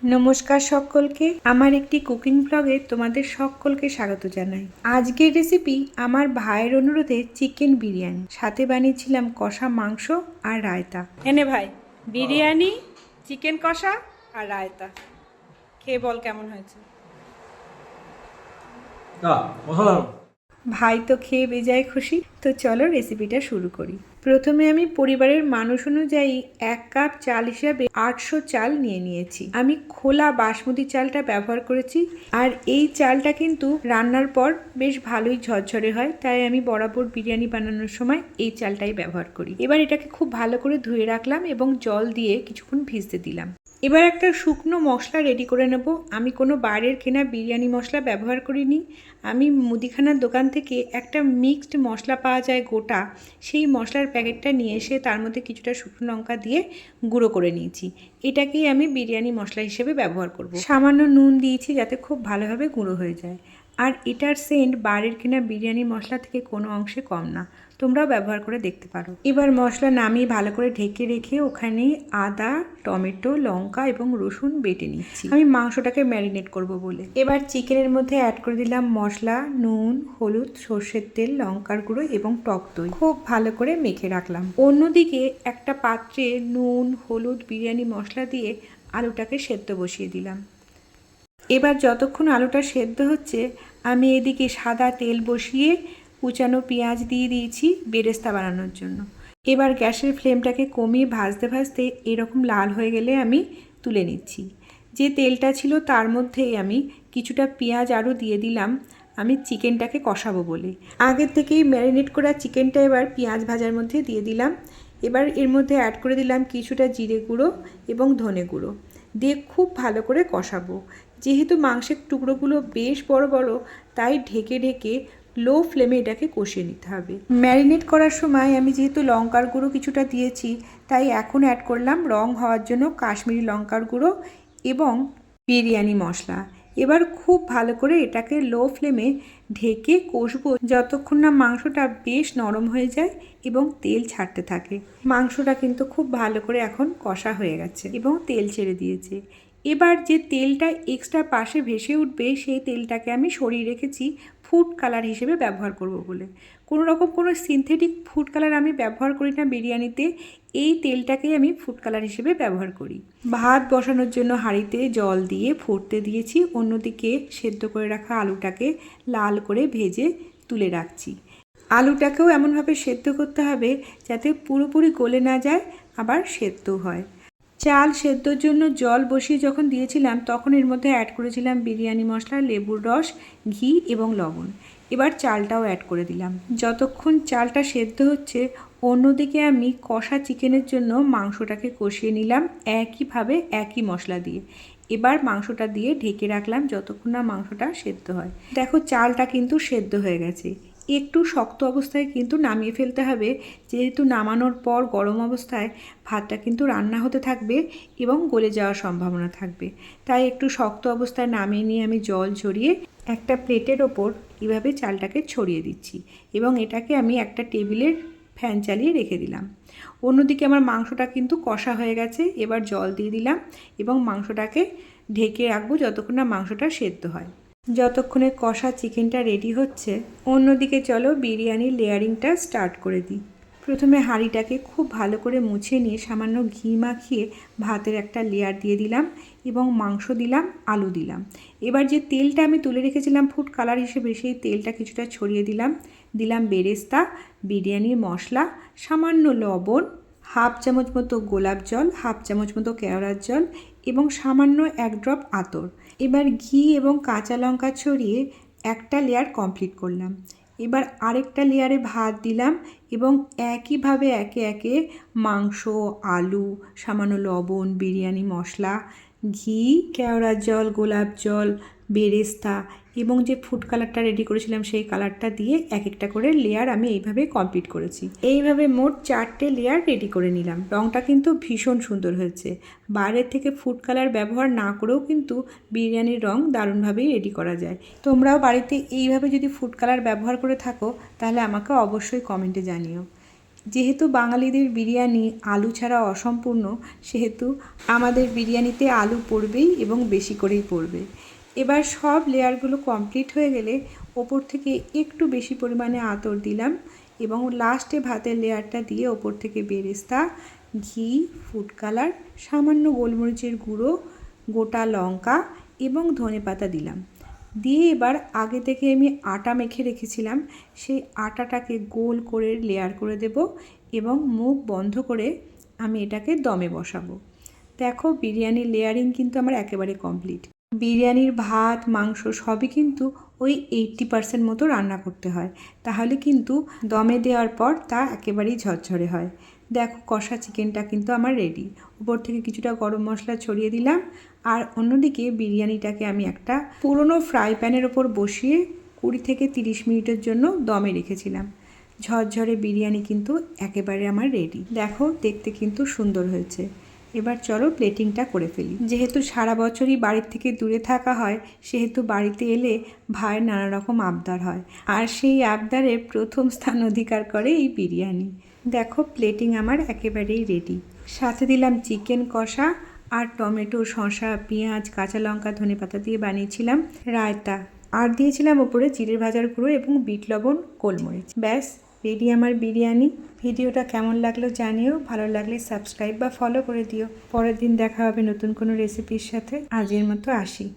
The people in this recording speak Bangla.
নমস্কার সকলকে, আমার একটি কুকিং ব্লগে তোমাদের সকলকে স্বাগত জানাই। আজকের রেসিপি আমার ভাইয়ের অনুরোধে চিকেন বিরিয়ানি, সাথে বানিয়েছিলাম কষা মাংস আর রায়তা। এনে ভাই, বিরিয়ানি, চিকেন কষা আর রায়তা, খেয়ে বল কেমন হয়েছে। ভাই তো খেয়ে বেজায় খুশি। তো চলো রেসিপিটা শুরু করি। প্রথমে আমি পরিবারের মানুষ অনুযায়ী 1 কাপ চাল হিসাবে 800 চাল নিয়েছি। আমি খোলা বাসমতি চালটা ব্যবহার করেছি, আর এই চালটা কিন্তু রান্নার পর বেশ ভালোই ঝরঝরে হয়, তাই আমি বরাবর বিরিয়ানি বানানোর সময় এই চালটাই ব্যবহার করি। এবার এটাকে খুব ভালো করে ধুয়ে রাখলাম এবং জল দিয়ে কিছুক্ষণ ভিজতে দিলাম। এবার একটা শুকনো মশলা রেডি করে নেব। আমি কোনো বাইরের কেনা বিরিয়ানি মশলা ব্যবহার করিনি। আমি মুদিখানার দোকান থেকে একটা মিক্সড মশলা পাওয়া যায় গোটা, সেই মশলার প্যাকেটটা নিয়ে এসে তার মধ্যে কিছুটা শুকনো লঙ্কা দিয়ে গুঁড়ো করে নিয়েছি। এটাকেই আমি বিরিয়ানি মশলা হিসেবে ব্যবহার করব। সামান্য নুন দিয়েছি যাতে খুব ভালোভাবে গুঁড়ো হয়ে যায়। আর এটার সেন্ট বাইরের কেনা বিরিয়ানি মশলা থেকে কোনো অংশে কম না, তোমরাও ব্যবহার করে দেখতে পারো। এবার মশলা নামিয়ে ভালো করে ঢেকে রেখে ওখানে আদা, টমেটো, লঙ্কা এবং রসুন বেটে নিচ্ছি, আমি মাংসটাকে ম্যারিনেট করব বলে। এবার চিকেনের মধ্যে অ্যাড করে দিলাম মশলা, নুন, হলুদ, সর্ষের তেল, লঙ্কার গুঁড়ো এবং টক দই। খুব ভালো করে মেখে রাখলাম। অন্যদিকে একটা পাত্রে নুন, হলুদ, বিরিয়ানি মশলা দিয়ে আলুটাকে সেদ্ধ বসিয়ে দিলাম। এবার যতক্ষণ আলুটা সেদ্ধ হচ্ছে, আমি এদিকে সাদা তেল বসিয়ে কুচানো পেঁয়াজ দিয়ে দিয়েছি বেরেস্তা বানানোর জন্য। এবার গ্যাসের ফ্লেমটাকে কমিয়ে ভাজতে ভাজতে এরকম লাল হয়ে গেলে আমি তুলে নিচ্ছি। যে তেলটা ছিল তার মধ্যেই আমি কিছুটা পেঁয়াজ আরও দিয়ে দিলাম, আমি চিকেনটাকে কষাবো বলে। আগের থেকেই ম্যারিনেট করা চিকেনটা এবার পেঁয়াজ ভাজার মধ্যে দিয়ে দিলাম। এবার এর মধ্যে অ্যাড করে দিলাম কিছুটা জিরে গুঁড়ো এবং ধনে গুঁড়ো দিয়ে খুব ভালো করে কষাবো। যেহেতু মাংসের টুকরোগুলো বেশ বড় বড়, তাই ঢেকে ঢেকে লো ফ্লেমে এটাকে কষিয়ে নিতে হবে। ম্যারিনেট করার সময় আমি যেহেতু লঙ্কার গুঁড়ো কিছুটা দিয়েছি, তাই এখন অ্যাড করলাম রং হওয়ার জন্য কাশ্মীরি লঙ্কার গুঁড়ো এবং বিরিয়ানি মশলা। এবার খুব ভালো করে এটাকে লো ফ্লেমে ঢেকে কষবো যতক্ষণ না মাংসটা বেশ নরম হয়ে যায় এবং তেল ছাড়তে থাকে। মাংসটা কিন্তু খুব ভালো করে এখন কষা হয়ে গেছে এবং তেল ছেড়ে দিয়েছে। এবার যে তেলটা এক্সট্রা পাশে ভেসে উঠবে, সেই তেলটাকে আমি সরিয়ে রেখেছি ফুড কালার হিসেবে ব্যবহার করব বলে। কোনো রকম কোনো সিনথেটিক ফুড কালার আমি ব্যবহার করি না বিরিয়ানিতে, এই তেলটাকেই আমি ফুড কালার হিসেবে ব্যবহার করি। ভাত বসানোর জন্য হাঁড়িতে জল দিয়ে ফুটতে দিয়েছি, অন্যদিকে সেদ্ধ করে রাখা আলুটাকে লাল করে ভেজে তুলে রাখছি। আলুটাকেও এমনভাবে সেদ্ধ করতে হবে যাতে পুরোপুরি গলে না যায়, আবার সেদ্ধ হয়। চাল সেদ্ধর জন্য জল বসিয়ে যখন দিয়েছিলাম, তখন এর মধ্যে অ্যাড করেছিলাম বিরিয়ানি মশলা, লেবুর রস, ঘি এবং লবণ। এবার চালটাও অ্যাড করে দিলাম। যতক্ষণ চালটা সেদ্ধ হচ্ছে, অন্যদিকে আমি কষা চিকেনের জন্য মাংসটাকে কষিয়ে নিলাম একইভাবে একই মশলা দিয়ে। এবার মাংসটা দিয়ে ঢেকে রাখলাম যতক্ষণ না মাংসটা সেদ্ধ হয়। দেখো চালটা কিন্তু সেদ্ধ হয়ে গেছে। একটু শক্ত অবস্থায় কিন্তু নামিয়ে ফেলতে হবে, যেহেতু নামানোর পর গরম অবস্থায় ভাতটা কিন্তু রান্না হতে থাকবে এবং গলে যাওয়ার সম্ভাবনা থাকবে। তাই একটু শক্ত অবস্থায় নামিয়ে নিয়ে আমি জল ঝরিয়ে একটা প্লেটের ওপর এভাবে চালটাকে ছড়িয়ে দিচ্ছি এবং এটাকে আমি একটা টেবিলের ফ্যান চালিয়ে রেখে দিলাম। অন্যদিকে আমার মাংসটা কিন্তু কষা হয়ে গেছে। এবার জল দিয়ে দিলাম এবং মাংসটাকে ঢেকে রাখবো যতক্ষণ না মাংসটা সেদ্ধ হয়। যতক্ষণে কষা চিকেনটা রেডি হচ্ছে, অন্যদিকে চলো বিরিয়ানির লেয়ারিংটা স্টার্ট করে দিই। প্রথমে হাঁড়িটাকে খুব ভালো করে মুছে নিয়ে সামান্য ঘি মাখিয়ে ভাতের একটা লেয়ার দিয়ে দিলাম এবং মাংস দিলাম, আলু দিলাম। এবার যে তেলটা আমি তুলে রেখেছিলাম ফুড কালার হিসেবে, সেই তেলটা কিছুটা ছড়িয়ে দিলাম বেরেস্তা, বিরিয়ানির মশলা, সামান্য লবণ, হাফ চামচ মতো গোলাপ জল, হাফ চামচ মতো কেওড়ার জল এবং সামান্য 1 ড্রপ আতর। এবার ঘি এবং কাঁচা লঙ্কা ছড়িয়ে একটা লেয়ার কমপ্লিট করলাম। এবার আরেকটা লেয়ারে ভাত দিলাম এবং একইভাবে একে একে মাংস, আলু, সামান্য লবণ, বিরিয়ানি মশলা, ঘি, কেওড়ার জল, গোলাপ জল, বেরেস্তা এবং যে ফুড কালারটা রেডি করেছিলাম সেই কালারটা দিয়ে এক একটা করে লেয়ার আমি এইভাবে কমপ্লিট করেছি। এইভাবে মোট 4টে লেয়ার রেডি করে নিলাম। রঙটা কিন্তু ভীষণ সুন্দর হয়েছে। বাইরের থেকে ফুড কালার ব্যবহার না করেও কিন্তু বিরিয়ানির রঙ দারুণভাবেই রেডি করা যায়। তোমরাও বাড়িতে এইভাবে যদি ফুড কালার ব্যবহার করে থাকো, তাহলে আমাকে অবশ্যই কমেন্টে জানিও। যেহেতু বাঙালিদের বিরিয়ানি আলু ছাড়া অসম্পূর্ণ, সেহেতু আমাদের বিরিয়ানিতে আলু পড়বেই এবং বেশি করেই পড়বে। এবার সব লেয়ারগুলো কমপ্লিট হয়ে গেলে ওপর থেকে একটু বেশি পরিমাণে আতর দিলাম এবং লাস্টে ভাতের লেয়ারটা দিয়ে ওপর থেকে বেরেস্তা, ঘি, ফুড কালার, সামান্য গোলমরিচের গুঁড়ো, গোটা লঙ্কা এবং ধনেপাতা দিলাম। দিয়ে এবার আগে থেকে আমি আটা মেখে রেখেছিলাম, সেই আটাটাকে গোল করে লেয়ার করে দেব এবং মুখ বন্ধ করে আমি এটাকে দমে বসাবো। দেখো, বিরিয়ানির লেয়ারিং কিন্তু আমার একেবারে কমপ্লিট। বিরিয়ানির ভাত, মাংস সবই কিন্তু ওই 80% মতো রান্না করতে হয়, তাহলে কিন্তু দমে দেওয়ার পর তা একেবারেই ঝরঝরে হয়। দেখো, কষা চিকেনটা কিন্তু আমার রেডি। উপর থেকে কিছুটা গরম মশলা ছড়িয়ে দিলাম, আর অন্যদিকে বিরিয়ানিটাকে আমি একটা পুরনো ফ্রাই প্যানের ওপর বসিয়ে 20 থেকে 30 মিনিটের জন্য দমে রেখেছিলাম। ঝরঝরে বিরিয়ানি কিন্তু একেবারে আমার রেডি। দেখো, দেখতে কিন্তু সুন্দর হয়েছে। এবার চলো প্লেটিংটা করে ফেলি। যেহেতু সারা বছরই বাড়ির থেকে দূরে থাকা হয়, সেহেতু বাড়িতে এলে ভাইয়ের নানা রকম আবদার হয়, আর সেই আবদারে প্রথম স্থান অধিকার করে এই বিরিয়ানি। দেখো, প্লেটিং আমার একেবারেই রেডি। সাথে দিলাম চিকেন কষা আর টমেটো, শসা, পেঁয়াজ, কাঁচা লঙ্কা, ধনেপাতা দিয়ে বানিয়েছিলাম রায়তা, আর দিয়েছিলাম ওপরে জিরে ভাজার গুঁড়ো এবং বিট লবণ, গোলমরিচ। ব্যাস রেডি আমার বিরিয়ানি। ভিডিওটা কেমন লাগলো জানিও, ভালো লাগলে সাবস্ক্রাইব বা ফলো করে দিও। পরের দিন দেখা হবে নতুন কোনো রেসিপির সাথে। আজকের মতো আসি।